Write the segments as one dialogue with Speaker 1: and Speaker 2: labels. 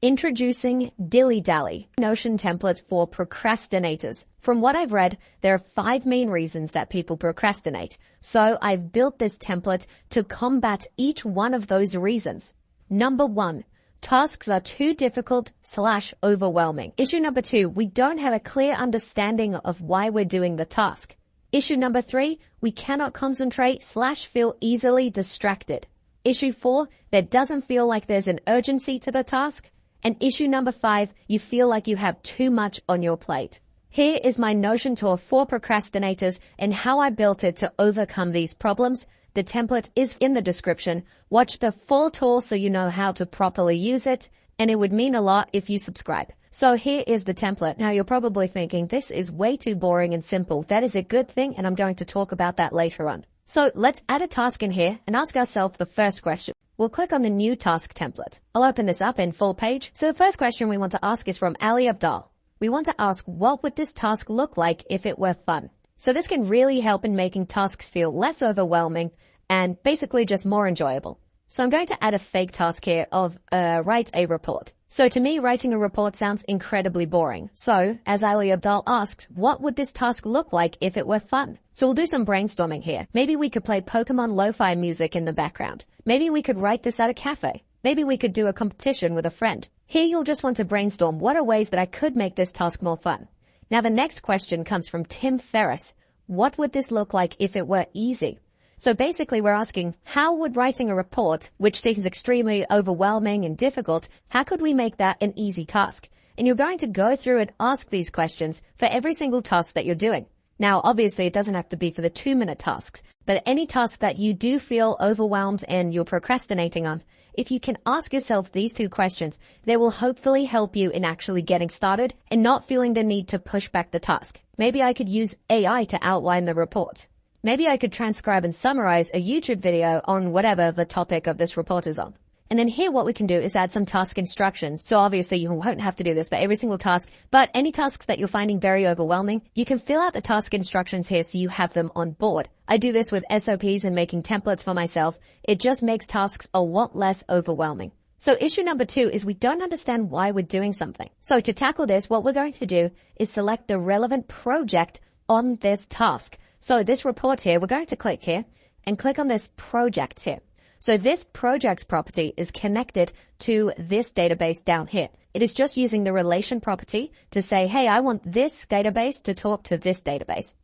Speaker 1: Introducing Dilly Dally, Notion template for procrastinators. From what I've read, there are 5 main reasons that people procrastinate. So I've built this template to combat each one of those reasons. Number 1, tasks are too difficult/overwhelming. Issue number 2, we don't have a clear understanding of why we're doing the task. Issue number 3, we cannot concentrate/feel easily distracted. Issue 4, there doesn't feel like there's an urgency to the task. And issue number 5, you feel like you have too much on your plate. Here is my Notion tour for procrastinators and how I built it to overcome these problems. The template is in the description. Watch the full tour so you know how to properly use it, and it would mean a lot if you subscribe. So here is the template. Now you're probably thinking this is way too boring and simple. That is a good thing, and I'm going to talk about that later on. So let's add a task in here and ask ourselves the first question. We'll click on the new task template. I'll open this up in full page. So the first question we want to ask is from Ali Abdal. We want to ask, what would this task look like if it were fun? So this can really help in making tasks feel less overwhelming and basically just more enjoyable. So I'm going to add a fake task here of write a report. So to me, writing a report sounds incredibly boring. So as Ali Abdal asks, what would this task look like if it were fun? So we'll do some brainstorming here. Maybe we could play Pokemon lo-fi music in the background. Maybe we could write this at a cafe. Maybe we could do a competition with a friend. Here you'll just want to brainstorm what are ways that I could make this task more fun. Now the next question comes from Tim Ferriss. What would this look like if it were easy? So basically we're asking, how would writing a report, which seems extremely overwhelming and difficult, how could we make that an easy task? And you're going to go through and ask these questions for every single task that you're doing. Now, obviously, it doesn't have to be for the 2-minute tasks, but any task that you do feel overwhelmed and you're procrastinating on, if you can ask yourself these 2 questions, they will hopefully help you in actually getting started and not feeling the need to push back the task. Maybe I could use AI to outline the report. Maybe I could transcribe and summarize a YouTube video on whatever the topic of this report is on. And then here what we can do is add some task instructions. So obviously you won't have to do this for every single task, but any tasks that you're finding very overwhelming, you can fill out the task instructions here so you have them on board. I do this with SOPs and making templates for myself. It just makes tasks a lot less overwhelming. So issue number 2 is we don't understand why we're doing something. So to tackle this, what we're going to do is select the relevant project on this task. So this report here, we're going to click here and click on this project here. So this project's property is connected to this database down here. It is just using the relation property to say, hey, I want this database to talk to this database.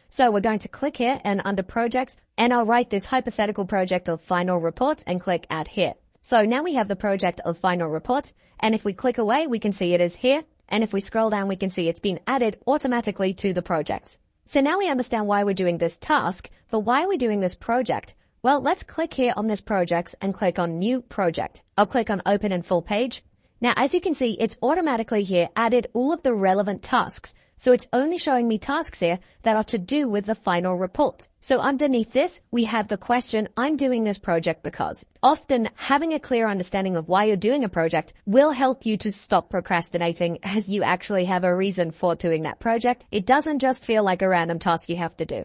Speaker 1: So we're going to click here and under projects, and I'll write this hypothetical project of final report and click add here. So now we have the project of final report. And if we click away, we can see it is here. And if we scroll down, we can see it's been added automatically to the project. So now we understand why we're doing this task, but why are we doing this project? Well, let's click here on this project and click on new project. I'll click on open in full page. Now, as you can see, it's automatically here added all of the relevant tasks. So it's only showing me tasks here that are to do with the final report. So underneath this, we have the question, I'm doing this project because. Often having a clear understanding of why you're doing a project will help you to stop procrastinating as you actually have a reason for doing that project. It doesn't just feel like a random task you have to do.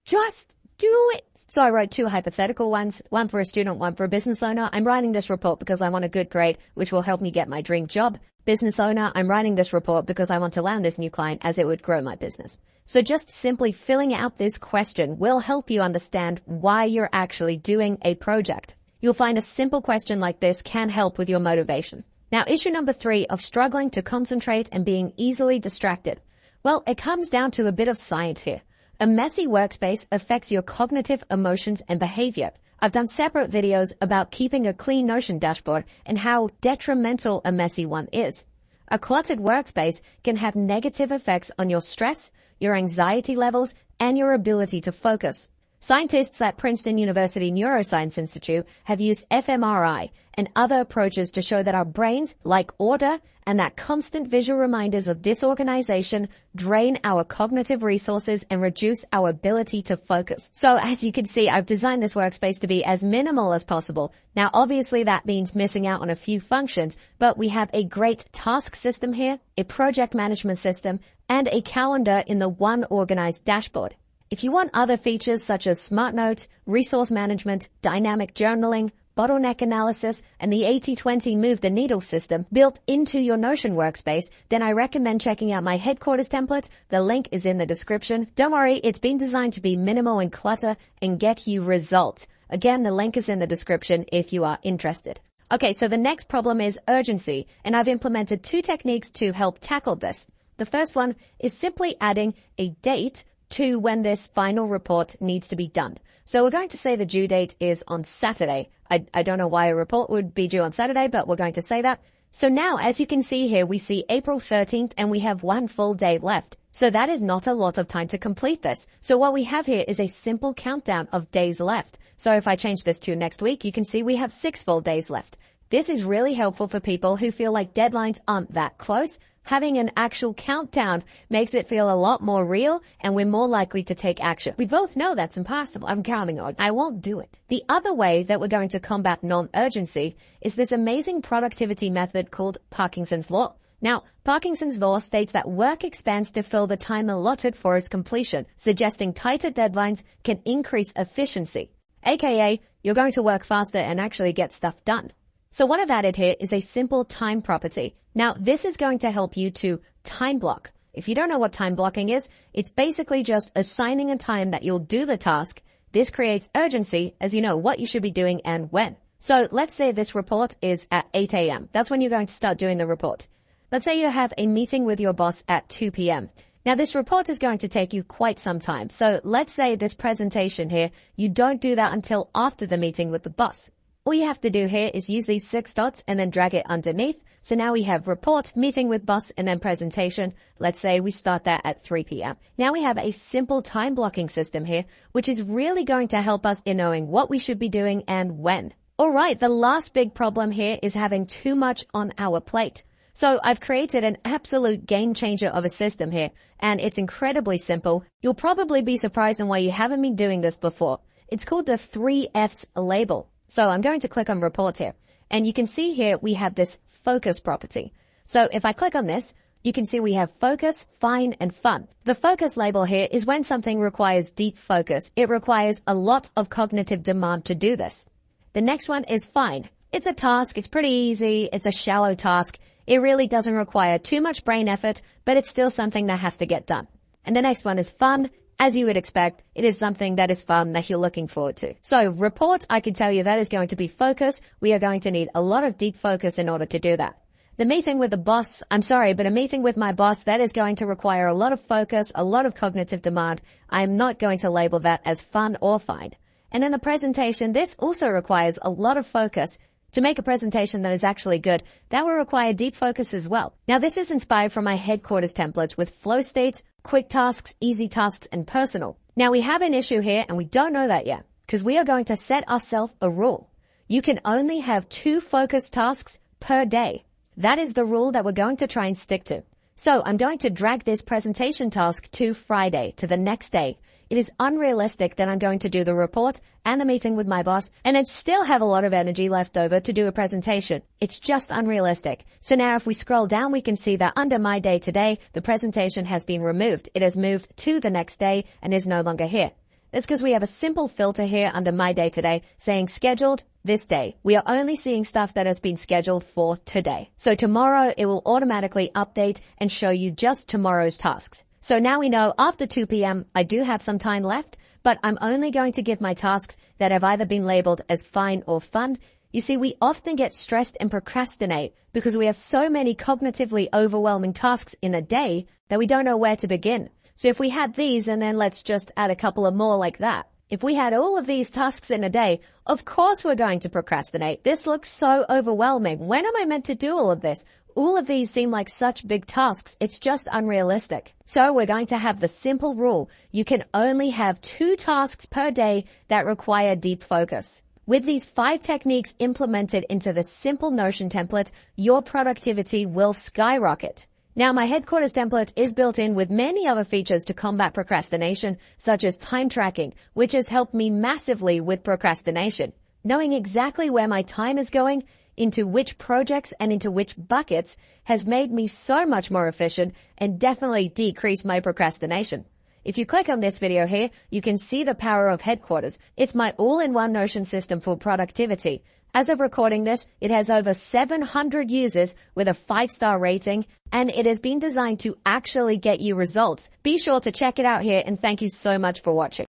Speaker 1: Just do it. So I wrote 2 hypothetical ones, one for a student, one for a business owner. I'm writing this report because I want a good grade, which will help me get my dream job. Business owner, I'm writing this report because I want to land this new client as it would grow my business. So just simply filling out this question will help you understand why you're actually doing a project. You'll find a simple question like this can help with your motivation. Now, issue number 3 of struggling to concentrate and being easily distracted. Well, it comes down to a bit of science here. A messy workspace affects your cognitive emotions and behavior. I've done separate videos about keeping a clean Notion dashboard and how detrimental a messy one is. A cluttered workspace can have negative effects on your stress, your anxiety levels, and your ability to focus. Scientists at Princeton University Neuroscience Institute have used fMRI and other approaches to show that our brains like order and that constant visual reminders of disorganization drain our cognitive resources and reduce our ability to focus. So as you can see, I've designed this workspace to be as minimal as possible. Now, obviously that means missing out on a few functions, but we have a great task system here, a project management system, and a calendar in the one organized dashboard. If you want other features such as Smart Notes, resource management, dynamic journaling, bottleneck analysis, and the 80-20 move the needle system built into your Notion workspace, then I recommend checking out my headquarters template. The link is in the description. Don't worry, it's been designed to be minimal in clutter and get you results. Again, the link is in the description if you are interested. Okay, so the next problem is urgency, and I've implemented 2 techniques to help tackle this. The first one is simply adding a date to when this final report needs to be done. So we're going to say the due date is on Saturday. I don't know why a report would be due on Saturday, but we're going to say that. So now, as you can see here, we see April 13th and we have 1 full day left. So that is not a lot of time to complete this. So what we have here is a simple countdown of days left. So if I change this to next week, you can see we have 6 full days left. This is really helpful for people who feel like deadlines aren't that close. Having an actual countdown makes it feel a lot more real, and we're more likely to take action. We both know that's impossible. I'm counting on. I won't do it. The other way that we're going to combat non-urgency is this amazing productivity method called Parkinson's Law. Now, Parkinson's Law states that work expands to fill the time allotted for its completion, suggesting tighter deadlines can increase efficiency. AKA, you're going to work faster and actually get stuff done. So what I've added here is a simple time property. Now, this is going to help you to time block. If you don't know what time blocking is, it's basically just assigning a time that you'll do the task. This creates urgency as you know what you should be doing and when. So let's say this report is at 8 a.m. That's when you're going to start doing the report. Let's say you have a meeting with your boss at 2 p.m. Now, this report is going to take you quite some time. So let's say this presentation here, you don't do that until after the meeting with the boss. All you have to do here is use these 6 dots and then drag it underneath. So now we have report, meeting with boss, and then presentation. Let's say we start that at 3 p.m. Now we have a simple time blocking system here, which is really going to help us in knowing what we should be doing and when. All right, the last big problem here is having too much on our plate. So I've created an absolute game changer of a system here, and it's incredibly simple. You'll probably be surprised on why you haven't been doing this before. It's called the 3 F's label. So I'm going to click on report here, and you can see here we have this focus property. So if I click on this, you can see we have focus, fine, and fun. The focus label here is when something requires deep focus. It requires a lot of cognitive demand to do this. The next one is fine. It's a task. It's pretty easy. It's a shallow task. It really doesn't require too much brain effort, but it's still something that has to get done. And the next one is fun. As you would expect, it is something that is fun that you're looking forward to. So report, I can tell you that is going to be focus. We are going to need a lot of deep focus in order to do that. The meeting with the boss, I'm sorry, but a meeting with my boss, that is going to require a lot of focus, a lot of cognitive demand. I'm not going to label that as fun or fine. And then the presentation, this also requires a lot of focus. To make a presentation that is actually good, that will require deep focus as well. Now, this is inspired from my headquarters template with flow states, quick tasks, easy tasks, and personal. Now, we have an issue here, and we don't know that yet, because we are going to set ourselves a rule. You can only have 2 focused tasks per day. That is the rule that we're going to try and stick to. So I'm going to drag this presentation task to Friday, to the next day. It is unrealistic that I'm going to do the report and the meeting with my boss and then still have a lot of energy left over to do a presentation. It's just unrealistic. So now if we scroll down, we can see that under my day today, the presentation has been removed. It has moved to the next day and is no longer here. That's because we have a simple filter here under my day today saying scheduled this day. We are only seeing stuff that has been scheduled for today. So tomorrow it will automatically update and show you just tomorrow's tasks. So now we know after 2 p.m. I do have some time left, but I'm only going to give my tasks that have either been labeled as fine or fun. You see, we often get stressed and procrastinate because we have so many cognitively overwhelming tasks in a day that we don't know where to begin. So if we had these and then let's just add a couple of more like that. If we had all of these tasks in a day, of course we're going to procrastinate. This looks so overwhelming. When am I meant to do all of this? All of these seem like such big tasks. It's just unrealistic. So we're going to have the simple rule. You can only have 2 tasks per day that require deep focus. With these 5 techniques implemented into the simple Notion template, your productivity will skyrocket. Now, my headquarters template is built in with many other features to combat procrastination, such as time tracking, which has helped me massively with procrastination. Knowing exactly where my time is going, into which projects and into which buckets has made me so much more efficient and definitely decreased my procrastination. If you click on this video here, you can see the power of headquarters. It's my all-in-one Notion system for productivity. As of recording this, it has over 700 users with a 5-star rating, and it has been designed to actually get you results. Be sure to check it out here, and thank you so much for watching.